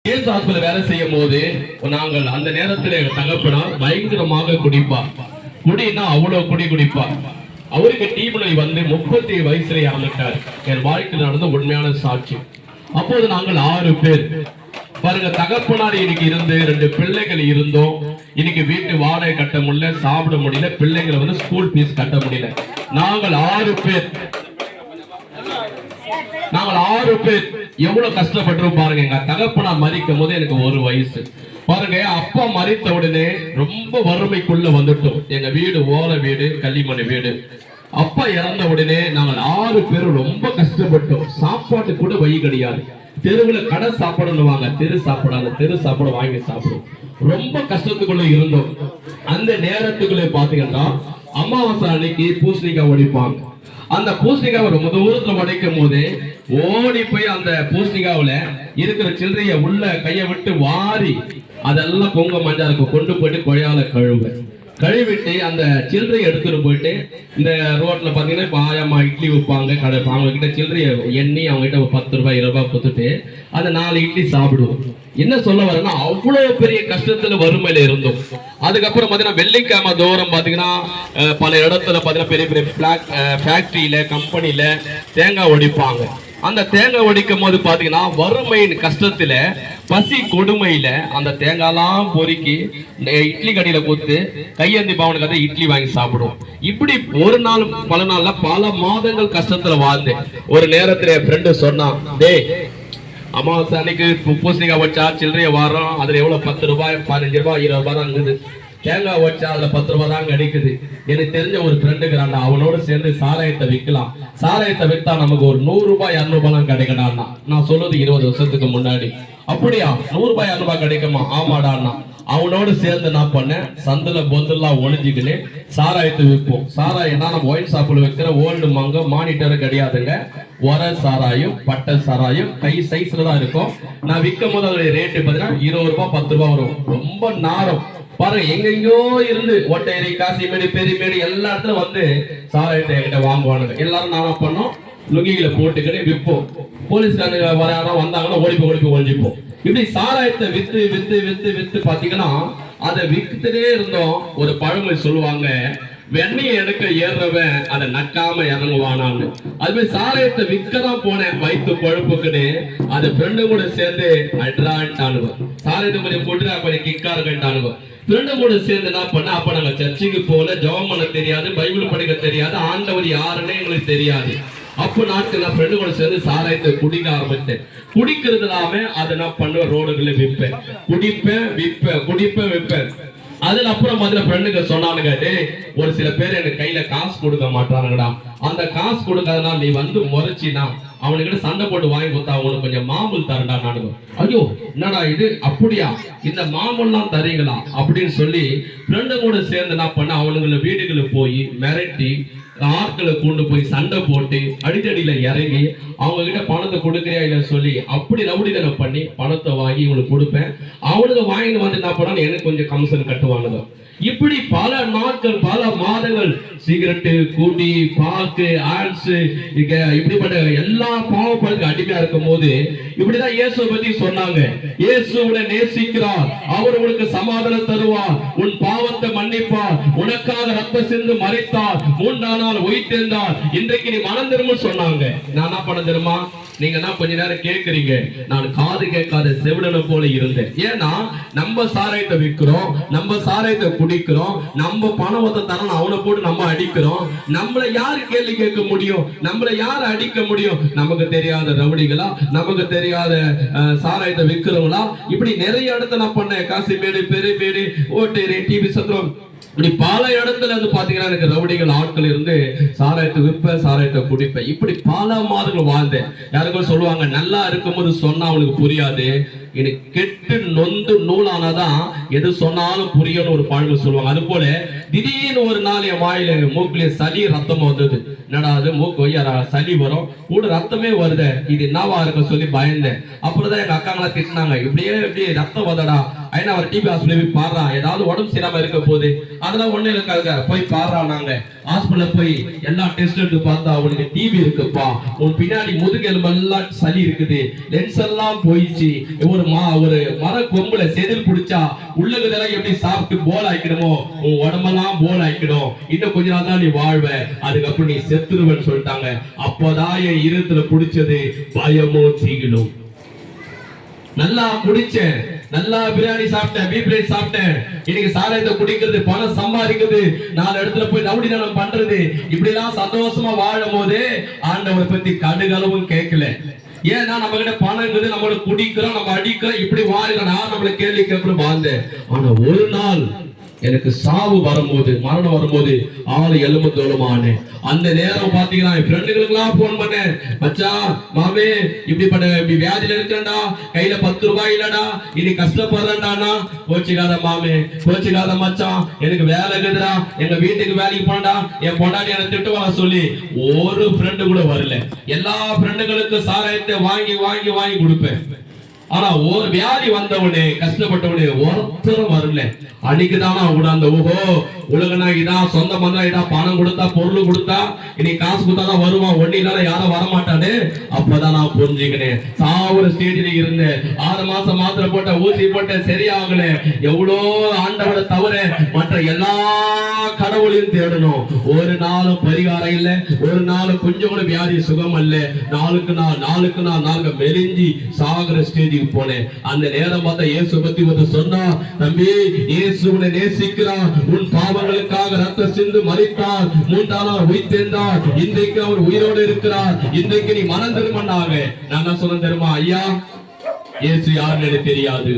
வேலை செய்யும் போது நாங்கள் அந்த நேரத்தில் தகப்பனா பயங்கரமாக குடிப்பார். குடினா அவ்வளவு குடிப்பார். அவருக்கு டீமுனை வந்து 37 வயசுல இறந்துட்டார். என் வாழ்க்கையில் நடந்த உண்மையான சாட்சி. அப்போது நாங்கள் 6 பேர் பாருங்க, தகப்பனார் இன்னைக்கு இருந்து 2 பிள்ளைகள் இருந்தோம். இன்னைக்கு வீட்டு வாடகை கட்ட முடியல, சாப்பிட முடியல, பிள்ளைங்களை வந்து ஸ்கூல் ஃபீஸ் கட்ட முடியல. நாங்கள் 6 பேர் எவ்வளவு கஷ்டப்பட்டு பாருங்க. எங்க தகப்பனார் மரிக்கும் போது எனக்கு 1 வயசு. பாருங்க, அப்பா மரித்த உடனே ரொம்ப வறுமைக்குள்ள வந்துட்டோம். எங்க வீடு ஓலை வீடு, களிமண் வீடு. அப்பா இறந்த உடனே நாங்கள் 6 பேரும் ரொம்ப கஷ்டப்பட்டோம். சாப்பாட்டு கூட வழி கிடையாது. தெருவில் கடை சாப்பாடுவாங்க, தெரு சாப்பாடு வாங்கி சாப்பிடும். ரொம்ப கஷ்டத்துக்குள்ள இருந்தோம். அந்த நேரத்துக்குள்ள பாத்தீங்கன்னா அமாவாசை அன்னைக்கு பூசணிக்காய் ஒடிப்பாங்க. அந்த பூசணிக்காவை ரொம்ப தூரத்துல உடைக்கும் போது ஓடி போய் அந்த பூசணிக்காவில இருக்கிற சில்லறைய உள்ள கையை விட்டு வாரி அதெல்லாம் பொங்க மஞ்சா இருக்கும் கொண்டு போயிட்டு கொழையால கழுவிட்டு அந்த சில்லறையை எடுத்துட்டு போயிட்டு இந்த ரோட்ல பாத்தீங்கன்னா இப்ப ஆயம்மா இட்லி வைப்பாங்க, கடை அவங்க கிட்ட சில்லறைய எண்ணி அவங்க கிட்ட 10 ரூபாய் 20 ரூபாய் கொடுத்துட்டு அந்த 4 இட்லி சாப்பிடுவோம். என்ன சொல்ல வரேன்னா அவ்வளவு பெரிய கஷ்டத்துல வறுமையில இருந்தோம். அதுக்கப்புறம் பாத்தீங்கன்னா வெள்ளிக்கிழமை தூரம் பாத்தீங்கன்னா பல இடத்துல பாத்தீங்கன்னா பெரிய பெரிய ஃபேக்டரியில கம்பெனில தேங்காய் ஒடிப்பாங்க. அந்த தேங்காய் ஒடிக்கும் போது பாத்தீங்கன்னா வறுமையின் கஷ்டத்துல பசி கொடுமையில அந்த தேங்காய்லாம் பொறுக்கி இட்லி கடையில கொடுத்து கையேந்தி பவனுக்கு அதை இட்லி வாங்கி சாப்பிடுவோம். இப்படி ஒரு நாள் பல நாள்ல பல மாதங்கள் கஷ்டத்துல வாழ்ந்தேன். ஒரு நேரத்துல என் ஃப்ரெண்டு சொன்னான், டே அமாவாசை அன்னைக்கு பூசணிக்காய் வச்சா சில்லறைய வாரம் அதுல எவ்வளவு 10 ரூபாய் 15 ரூபாய் 20 ரூபாய் தான் இருக்குது. தேங்காய் வச்சா அதுல 10 ரூபாய் தான் கிடைக்குது. எனக்கு தெரிஞ்ச ஒரு ஃப்ரெண்டுக்குறாண்டா, அவனோட சேர்ந்து சாராயத்தை விற்கலாம். சாராயத்தை விற்றா நமக்கு ஒரு 100 ரூபாய் 200 ரூபாய் கிடைக்கடான்னா. நான் சொல்றது 20 வருஷத்துக்கு முன்னாடி. அப்படியா 100 ரூபாய் 200 ரூபாய் கிடைக்குமா? ஆமாடான்னா. அவனோடு சேர்ந்து நான் பண்ணேன். சந்தில பொந்தெல்லாம் ஒழிஞ்சுக்கின்னு சாராயத்தை விற்போம். சாராயம்னா நம்ம ஒயின் ஷாப்பில் வைக்கிற ஓல்டு மங்க மானிட்டர் கிடையாதுங்க. ஒர சாராயம் பட்டை சாராயம் கை சைஸ்ல தான் இருக்கும். நான் விற்கும் போது அதோடைய ரேட்டு பார்த்தீங்கன்னா 20 ரூபாய் 10 ரூபாய் வரும். ரொம்ப நாரம் பாருங்க. எங்கெங்கயோ இருந்து ஒட்டேரி, காசிமேடு, பெரியமேடு எல்லா இடத்துல வந்து சாராயத்தை என்கிட்ட வாங்குவானுங்க. எல்லாரும் நாம பண்ணோம், லுங்கிகளை போட்டுக்கிட்டு விற்போம். போலீஸ்காரங்க வராங்க வந்தாங்கன்னா ஓடிப்போ ஒழிஞ்சிப்போம். இப்படி சாராயத்தை வித்து வித்து வித்து வித்து பாத்தீங்கன்னா அதை வித்துட்டே இருந்தோம். ஒரு பழமொழி சொல்லுவாங்க, வெண்ணையை எடுக்க ஏறுறவன் அதை நக்காம இறங்குவானான்னு. அதுமாதிரி சாராயத்தை விற்கதான் போனேன் வயிற்று பழுப்புக்குன்னு. அது ஃப்ரெண்டு கூட சேர்ந்து அட்ரான்ட்டானுவோம். சாராயத்தை கொஞ்சம் போட்டு கொஞ்சம் கிக்கா இருக்கட்டானுவோம். ஃப்ரெண்டு கூட சேர்ந்து என்ன பண்ண, அப்ப நாங்க சர்ச்சுக்கு போல, ஜெபம் பண்ண தெரியாது, பைபிள் படிக்க தெரியாது, ஆண்டவர் யாருன்னே எங்களுக்கு தெரியாது. அப்ப நாட்கள் நான் ஃப்ரெண்டு கூட சேர்ந்து சாராயத்தை குடிக்க ஆரம்பித்தேன். குடிக்கிறது இல்லாம அதை நான் பண்ணுவேன், ரோடுகளை விற்பேன், குடிப்பேன் விற்பேன். அதுல அப்புறம் மாதிரி ஃப்ரெண்டுங்க சொன்னானுங்க, ஒரு சில பேர் எனக்கு கையில காசு கொடுக்க மாட்டானுங்கடா. அந்த காசு கொடுக்காதனால நீ வந்து முறைச்சினா அவனுக்கிட்ட சண்டை போட்டு வாங்கி கொடுத்தா அவனுக்கு கொஞ்சம் மாமூல் தரண்டா. நானுங்க ஐயோ என்னடா இது, அப்படியா இந்த மாமூல்லாம் தரீங்களா அப்படின்னு சொல்லி ஃப்ரெண்டு கூட சேர்ந்து என்ன பண்ண, அவனுங்களை வீடுகளுக்கு போய் மிரட்டி ஆட்களை கொண்டு போய் சண்டை போட்டு அடித்தடியில இறங்கி அவங்க கிட்ட பணத்தை கொடுக்குறியா இல்ல சொல்லி அப்படி ரவுடிதனம் பண்ணி பணத்தை வாங்கி இவங்களுக்கு கொடுப்பேன். அவனுக்கு வாங்கிட்டு வந்து என்ன பண்ணா எனக்கு கொஞ்சம் கமிஷன் கட்டுவானுங்க. இப்படி பல நாட்கள் பல மாதங்கள் சிகரெட்டு, குடி, பாக்கு, ஆல்ஸ் இப்படிப்பட்ட எல்லா பாவப்பழத்துக்கு அடிமையா இருக்கும் போது இப்படிதான் இயேசுவை பத்தி சொன்னாங்க. இயேசுவை நேசிக்கிறார், அவர் உனக்கு சமாதானம் தருவார், உன் பாவத்தை மன்னிப்பார், உனக்காக ரத்த சிந்து மறைத்தார், 3ஆம் நாள் உயிர்த்தெழுந்தார், இன்றைக்கு நீ மனம் திரும்ப சொன்னாங்க. நான் என்ன பண்ண தெரியுமா, நீங்க என்ன கொஞ்ச நேரம் கேட்கறீங்க, நான் காது கேட்காத செவிடனை போல இருந்தேன். ஏன்னா நம்ம சாராயத்தை விற்கிறோம், நம்ம சாராயத்தை குடிக்கிறோம், நம்ம பணத்தை தரணும் அவனை போட்டு நம்ம அடிக்கிறோம். நம்மளை யாரு கேள்வி கேட்க முடியும், நம்மளை யாரு அடிக்க முடியும்? நமக்கு தெரியாத ரவுடிகளா, நமக்கு தெரியாத சாராயத்தை விற்கிறவங்களா? இப்படி நிறைய இடத்துல நான் பண்ணேன். காசிமேடு, பெரியமேடு, ஓட்டேரி, டிவி சத்திரம், இப்படி பல இடத்துல வந்து பாத்தீங்கன்னா எனக்கு ரவுடிகள் ஆட்கள் இருந்து சாராயத்தை விற்ப, சாராயத்தை குடிப்பேன். இப்படி பல மாதங்கள் வாழ்ந்தேன். யாருக்கும் சொல்லுவாங்க, நல்லா இருக்கும்போது சொன்னா அவனுக்கு புரியாது, எனக்கு கெட்டு நொந்து நூலானாதான் எது சொன்னாலும் புரியணும் ஒரு பழமொழி சொல்லுவாங்க. அது போல திடீர்னு ஒரு நாள் என் வாயில மூக்குல சளி ரத்தம் வந்தது. என்னடா அது மூக்கு வையா சளி வரும், கூட ரத்தமே வருது, இது என்னவா இருக்க சொல்லி பயந்தேன். அப்புறம் தான் எங்க அக்காங்களா திட்டினாங்க, இப்படியே இப்படி ரத்தம் வந்தடா, ஏன்னா அவர் டிபி ஹாஸ்பிட்டல் போய் பாடுறான், ஏதாவது உடம்பு சரியாம இருக்க போகுது, அதெல்லாம் ஒண்ணு இருக்காங்க, போய் பாடுறான். நாங்க ஹாஸ்பிட்டல்ல போய் எல்லா டெஸ்ட் எடுத்து பார்த்தா உனக்கு டிபி இருக்குப்பா, உன் பின்னாடி முதுகெலும்பெல்லாம் சளி இருக்குது, லென்ஸ் எல்லாம் போயிடுச்சு, ஒரு மர கொம்புல செதில் பிடிச்சா உள்ளதெல்லாம் எப்படி சாப்பிட்டு போல் ஆயிக்கணுமோ உன் உடம்பெல்லாம் போல் ஆயிக்கணும், இன்னும் கொஞ்ச நாள் தான் நீ வாழ்வ, அதுக்கப்புறம் நீ செத்துருவன்னு சொல்லிட்டாங்க. அப்போதான் என் இருத்துல பிடிச்சது பயமோ தீகிலும். நல்லா குடிச்சேன், நல்லா பிரியாணி சாப்பிட்டேன், பீஃப் ரைஸ் சாப்பிட்டேன், இன்னைக்கு சாராயத்தை குடிக்கிறது, பணம் சம்பாதிக்கிறது, 4 இடத்துல போய் ரவுடி தனம் பண்றது, இப்படி எல்லாம் சந்தோஷமா வாழும் போது ஆண்டவரை பத்தி கடுகளவும் கேட்கல. ஏன்னா நம்ம கிட்ட பணம் இருக்குது, நம்மள குடிக்கிறோம், நம்ம அடிக்கிறோம், இப்படி வாழலாம், நான் நம்மள கேள்வி கேட்கணும் வாழ்ந்தேன். ஆனா ஒரு நாள் எனக்கு சாவு வரும்போது, மரணம் வரும்போது ஆளு எலும்பு தோலுமானே. அந்த நேரம் பாத்தீங்கன்னா என் ஃப்ரெண்டுகளுக்கு எல்லாம் போன் பண்ணேன், மச்சான் மாமே இப்படி வியாதியில இருக்கேன்டா, கையில 10 ரூபாய் இல்லடா, இனி கஷ்டப்படுறேன்டானா. கோச்சிக்காத மாமே, கோச்சிக்காத மச்சான், எனக்கு வேலை இருக்குதுடா, எங்க வீட்டுக்கு வேலைக்கு போனடா, என் பொண்டாட்டி எனக்கு திட்டுவாங்க சொல்லி ஒரு ஃப்ரெண்டு கூட வரல. எல்லா ஃப்ரெண்டுகளுக்கும் சாராயத்தை வாங்கி வாங்கி வாங்கி கொடுப்பேன். ஆனா ஒரு வியாதி வந்தவனே, கஷ்டப்பட்டவனே ஒருத்தரும் வரல. அன்னைக்குதானா அவங்க அந்த ஓஹோ உலகனாகிதான், சொந்த பந்தம் இதான், பணம் கொடுத்தா பொருள் கொடுத்தா இனி காசு கொடுத்தாதான் வருவான், ஒன்னினால யாரும் வரமாட்டானே. அப்பதான் நான் புரிஞ்சுக்கினேன். சாவர ஸ்டேஜில் இருந்தேன், 6 மாசம் மாத்திரை போட்ட, ஊசி போட்ட, சரியாகல. எவ்வளோ ஆண்டவரை தவிர மற்ற எல்லா கடவுளையும் தேடணும், ஒரு நாளும் பரிகாரம் இல்லை, ஒரு நாளும் கொஞ்சம் கூட வியாதி சுகம் அல்ல. நாளுக்கு நாள் மெலிஞ்சி சாகர ஸ்டேஜுக்கு போனேன். அந்த நேரம் பார்த்தா இயேசு பத்தி சொன்னா, தம்பி இயேசு உன்னை நேசிக்கிறார், உன் பாவங்களுக்காக ரத்த சிந்து மரித்தார், 3ஆம் நாள் உயிர்த்தெழுந்தார், இன்றைக்கு அவர் உயிரோடு இருக்கிறார், இன்றைக்கு நீ மனம் திரும்பினாங்க. நான் என்ன சொன்ன தெரியுமா, ஐயா இயேசு யாருன்னு எனக்கு தெரியாது,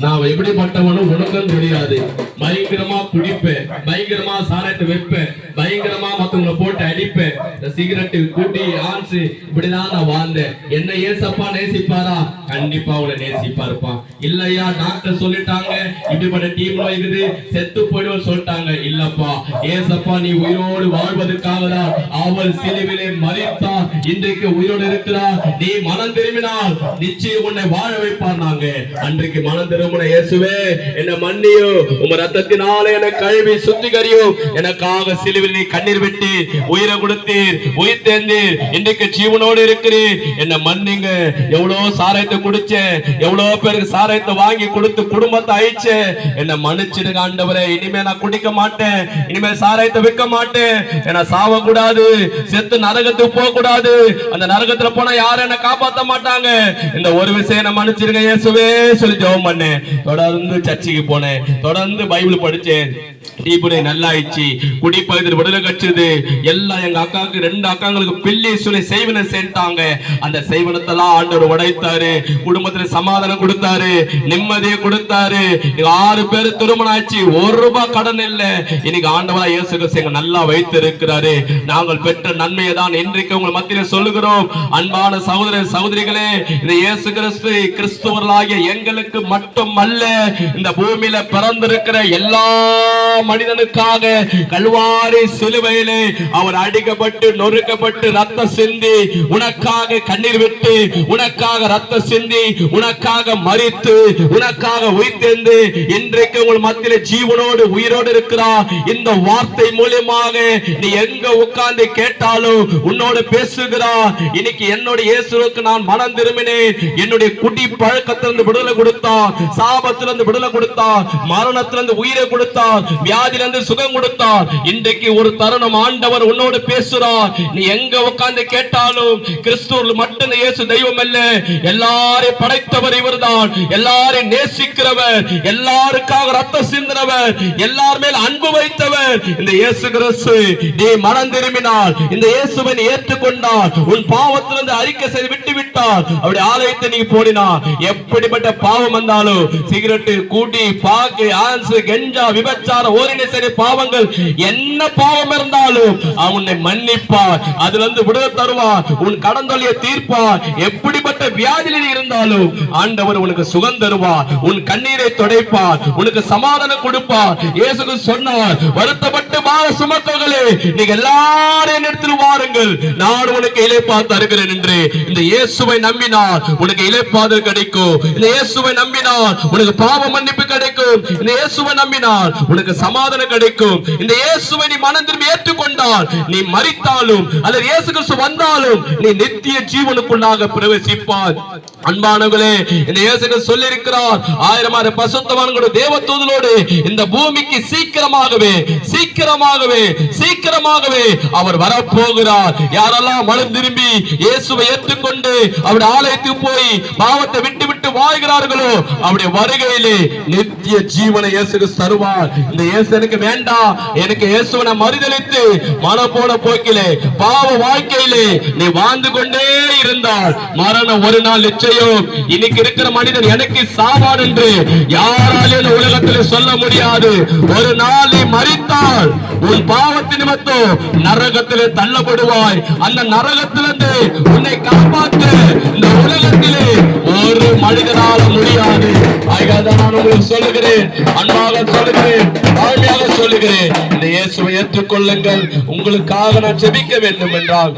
நான் எப்படிப்பட்டவனும் உனக்கும் தெரியாது, பயங்கரமா குடிப்பேன், பயங்கரமா சாராயத்தை வைப்பேன், பயங்கரமா மத்தவங்களை போட்டு அடிப்பேன், சிகரெட்டு கூட்டி ஆன்சு, இப்படிதான் நான் வாழ்ந்தேன். என்ன ஏசப்பா நேசிப்பாரா? கண்டிப்பா அவளை நேசிப்பாருப்பா. இல்லையா டாக்டர் சொல்லிட்டாங்க இப்படிப்பட்ட டீம் இருக்குது, செத்து போயிடுவோம் சொல்லிட்டாங்க. இல்லப்பா, ஏசப்பா நீ உயிரோடு வாழ்வதற்காக தான் அவள் சிலுவிலே மரித்தார், இன்றைக்கு உயிரோடு இருக்கிறார். நீ மனம் திரும்பினால் நிச்சயம் உன்னை வாழ வைப்பார். நாங்க அன்றைக்கு மனம் திரும்பின இயேசுவே என்ன மன்னியோ, உங்க ரத்தத்தினாலே என்னை கழுவி சுத்திகரியும், எனக்காக சிலுவில் நீ கண்ணீர் விட்டு உயிரை கொடுத்தீர், உயிர் தேர்ந்தீர், இன்றைக்கு ஜீவனோடு இருக்கிறீர், என்ன மன்னிங்க. எவ்வளவு சாராயத்தை குடிச்சேன், எவ்வளவு பேருக்கு சாராயத்தை வாங்கி கொடுத்து குடும்பத்தை அழிச்சேன், என்ன மன்னிச்சிடுங்க ஆண்டவரே. இனிமே நான் குடிக்க மாட்டேன், இனிமே சாராயத்தை விற்க மாட்டேன், என்ன சாவ கூடாது, செத்து நரகத்துக்கு போக கூடாது, அந்த நரகத்துல போனா யாரும் என்ன காப்பாற்ற மாட்டாங்க, இந்த ஒரு விஷயம் என்ன மன்னிச்சிருங்க இயேசுவே சொல்லி ஜெபம் பண்ணேன். தொடர்ந்து சர்ச்சுக்கு போனேன், தொடர்ந்து பைபிள் படிச்சேன், டீபுடே நல்லா ஆயிடுச்சு, குடிப்பகுதியில் விடுதலை கட்சிது. எல்லாம் எங்க அக்காவுக்கு 2 அக்காங்களுக்கு பிள்ளை சொல்லி செய்வனை சேர்த்தாங்க. அந்த செய்வனத்தெல்லாம் ஆண்டவர் உடைத்தாரு, குடும்பத்துல சமாதானம் கொடுத்தாரு, நிம்மதியை கொடுத்தாரு. 6 பேர் திருமணம் ஆச்சு, 1 ரூபாய் கடன் இல்ல. இன்னைக்கு ஆண்டவரா இயேசு கிறிஸ்து நல்லா வைத்து இருக்கிறாரு. நாங்கள் பெற்ற நன்மையை தான் இன்றைக்கு உங்கள் மத்தியில் சொல்லுகிறோம். அன்பான சகோதர சகோதரிகளே, இந்த இயேசு கிறிஸ்து கிறிஸ்துவர்களாகிய எங்களுக்கு மட்டும் அல்ல, இந்த பூமியில பிறந்திருக்கிற எல்லா மனிதனுக்காக கல்வாரி சிலுவையிலே அவர் அடிக்கப்பட்டு நொறுக்கப்பட்டு ரத்த சிந்தி உனக்காக கண்ணீர் விட்டு உனக்காக ரத்த சிந்தி உனக்காக மரித்து உனக்காக உயிர்த்தெழுந்து இன்றைக்கு உங்கள் மத்தியிலே ஜீவனோடு உயிரோடு இருக்கிறார். இந்த வார்த்தை மூலமாக நீ எங்க உட்கார்ந்து கேட்டாலும் உன்னோடு பேசுகிறார். இன்னைக்கு என்னோட இயேசுவுக்கு நான் மனம் திரும்பினேன், என்னுடைய குடி பழக்கத்திலிருந்து விடுதலை கொடுத்தார், சாபத்திலிருந்து விடுதலை கொடுத்தார், மரணத்திலிருந்து உயிரை கொடுத்தார், வியாதியிலிருந்து சுகம் கொடுத்தார். இன்றைக்கு ஒரு தருணம் ஆண்டவர் உன்னோடு பேசுறார். நீ எங்க உட்கார்ந்து கேட்டாலும் கிறிஸ்துவில் மட்டும் இயேசு தெய்வம் அல்ல, எல்லாரையும் படைத்தவர் இவர்தான், எல்லாரையும் நேசிக்கிறவர், எல்லாருக்காக ரத்த சிந்தினவர், எல்லார் மேல் அன்பு வைத்தவர் இந்த இயேசு கிறிஸ்து. நீ மனம் திரும்பினால், இந்த இயேசுவை ஏற்றுக்கொண்டால், உன் பாவத்திலிருந்து அறிக்கை செய்து விட்டு விட்டால், அவருடைய ஆலயத்தை நீ போடினார், எப்படிப்பட்ட பாவம் வந்தாலும் சிகரெட்டு கூட்டி பாக்கு ஆன்ஸ் கெஞ்சா விபச்சார சொல்ற ஓரின சரி பாவங்கள் என்ன பாவம் இருந்தாலும் அவனை மன்னிப்பார், அதுல இருந்து விடுதலை தருவார், உன் கடன் தொல்லையை தீர்ப்பார். எப்படிப்பட்ட வியாதியில் இருந்தாலும் ஆண்டவர் உனக்கு சுகம் தருவார், உன் கண்ணீரை துடைப்பார், உனக்கு சமாதானம் கொடுப்பார். இயேசு சொன்னார், வருத்தப்பட்டு பார சுமக்கங்களே நீங்க எல்லாரும் இடத்தில் வாருங்கள், நான் உனக்கு இளைப்பாறுதல் தருகிறேன் என்று. இந்த இயேசுவை நம்பினார் உனக்கு இளைப்பாறுதல் கிடைக்கும். இந்த இயேசுவை நம்பினார் உனக்கு பாவ மன்னிப்பு கிடைக்கும். இந்த இயேசுவை நம்பினார் உனக்கு சமாதானம் கிடைக்கும். இந்த இயேசுவை நீ மனம் திரும்பி ஏற்றுக்கொண்டால் நீ மரித்தாலும் அல்லது இயேசு கிறிஸ்து வந்தாலும் நீ நித்திய ஜீவனுக்குள்ளாக பிரவேசிப்பார். அன்பானவர்களே, இந்த இயேசு கிறிஸ்து சொல்லி இருக்கிறார், 1000 பரிசுத்தவான்களோடு தேவதூதரோடு இந்த பூமிக்கு சீக்கிரமாகவே சீக்கிரமாகவே சீக்கிரமாகவே அவர் வரப்போகிறார். யாரெல்லாம் மனம் திரும்பி இயேசுவை ஏற்றுக்கொண்டு அவருடைய ஆலயத்துக்கு போய் பாவத்தை விட்டு விட்டு வாழ்கிறார்களோ அவருடைய வருகையிலே நித்திய ஜீவனை இயேசு கிறிஸ்து தருவார். இந்த இயேசு எனக்கு வேண்டாம், எனக்கு இயேசுவை மறுதலித்து மனம் போன போக்கிலே பாவ வாழ்க்கையிலே நீ வாழ்ந்து கொண்டே இருந்தால் மரணம் ஒரு நாள் நிச்சயம். இன்னைக்கு இருக்கிற மனிதன் எனக்கு சாவான் என்று யாராலும் உலகத்தில் சொல்ல முடியாது. ஒரு நாள் நீ மரித்தால் உன் பாவத்தின் நிமித்தம் நரகத்திலே தள்ளப்படுவாய். அந்த நரகத்திலிருந்து உன்னை காப்பாற்ற இந்த உலகத்திலே ஒரு மனிதனால முடியாது. நான் உங்களுக்கு சொல்லுகிறேன், அன்பாக சொல்லுகிறேன், தாழ்மையாக சொல்லுகிறேன், இந்த இயேசுவை ஏற்றுக்கொள்ளுங்கள். உங்களுக்காக நான் ஜெபிக்க வேண்டும் என்றால்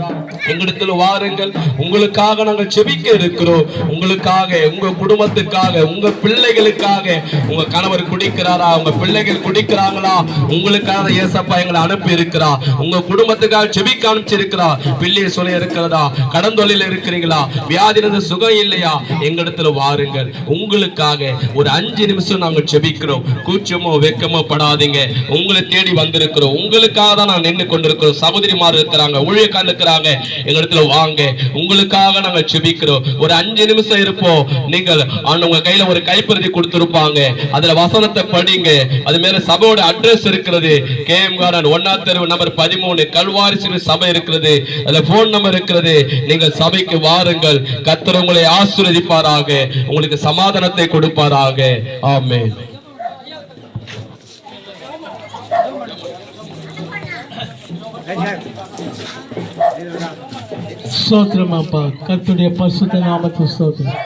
எங்களிடத்தில் வாருங்கள். உங்களுக்காக நாங்கள் ஜெபிக்க இருக்கிறோம். உங்களுக்காக, உங்க குடும்பத்துக்காக, உங்க பிள்ளைகளுக்காக. உங்க கணவர் குடிக்கிறாரா, உங்க பிள்ளைகள் குடிக்கிறாங்களா, உங்களுக்காக இயேசப்பா எங்களை அனுப்பி இருக்கிறா. உங்க குடும்பத்துக்காக ஜெபிக்க அனுப்பிச்சிருக்கிறா. பிள்ளை சொல்ல இருக்கிறதா, கடன் தொழில் இருக்கிறீங்களா, வியாதியிலிருந்து சுகம் இல்லையா, எங்களிடத்தில் வாருங்கள். உங்களுக்காக ஒரு 5 நிமிஷம் நாங்கள் ஜெபிக்கிறோம். கூச்சமோ வெக்கமோ படாதீங்க. உங்களை தேடி வந்திருக்கிறோம். உங்களுக்காக தான் நான் நின்று கொண்டிருக்கிறோம். சகோதரிமார் இருக்கிறாங்க, ஊழியக்காரர் இருக்கிறாங்க, எங்களிடத்துல வாங்க. உங்களுக்காக நாங்கள் ஜெபிக்கிறோம். ஒரு 5 நிமிஷம் இருப்போம். நீங்கள் உங்க கையில ஒரு கைப்பிரதி கொடுத்திருப்பாங்க, அதுல வசனத்தை படிங்க. அது மேல சபையோட அட்ரஸ் இருக்கிறது. KM கார்டன் 1ஆம் தெரு நம்பர் 13 கல்வாரி சபை இருக்கிறது. அதுல போன் நம்பர் இருக்கிறது. நீங்கள் சபைக்கு வாருங்கள். கர்த்தர் உங்களை ஆசீர்வதிப்பாராக, உங்களுக்கு சமாதானத்தை கொடுப்பாராக. ஆமென். ஸ்தோத்திரம் அப்பா, கர்த்தருடைய பரிசுத்த நாமத்துக்கு ஸ்தோத்திரம்.